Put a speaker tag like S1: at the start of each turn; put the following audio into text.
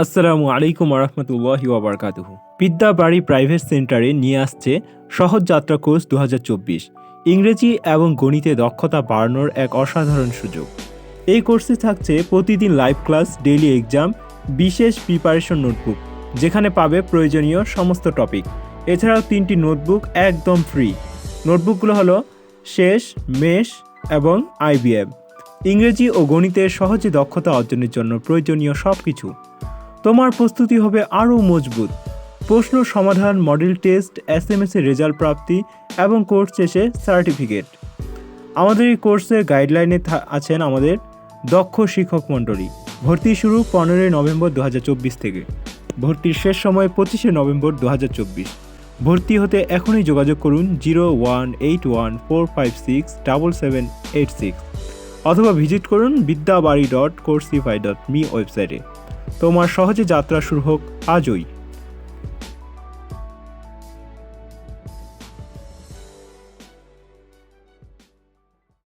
S1: আসসালামু আলাইকুম রহমতুল্লাহি ওয়াবারকাতুহু। বিদ্যাবাড়ি প্রাইভেট সেন্টারে নিয়ে আসছে সহজ যাত্রা কোর্স 2024, ইংরেজি এবং গণিতে দক্ষতা বাড়ানোর এক অসাধারণ সুযোগ। এই কোর্সে থাকছে প্রতিদিন লাইভ ক্লাস, ডেইলি এক্সাম, বিশেষ প্রিপারেশন নোটবুক, যেখানে পাবে প্রয়োজনীয় সমস্ত টপিক। এছাড়াও 3টি নোটবুক একদম ফ্রি। নোটবুকগুলো হলো শেষ, মেশ এবং আইবিএম। ইংরেজি ও গণিতে সহজে দক্ষতা অর্জনের জন্য প্রয়োজনীয় সব কিছু। তোমার প্রস্তুতি হবে আরও মজবুত। প্রশ্ন সমাধান, মডেল টেস্ট, SMS এর রেজাল্ট প্রাপ্তি এবং কোর্স শেষে সার্টিফিকেট। আমাদের এই কোর্সের গাইডলাইনে আছেন আমাদের দক্ষ শিক্ষক মণ্ডলী। ভর্তি শুরু 15 নভেম্বর 2024 থেকে। ভর্তির শেষ সময় 25 নভেম্বর 2024। ভর্তি হতে এখনই যোগাযোগ করুন 018145677786 অথবা ভিজিট করুন bidyabari.coursify.me ওয়েবসাইটে। তোমার সহজে যাত্রা শুরু হোক আজই।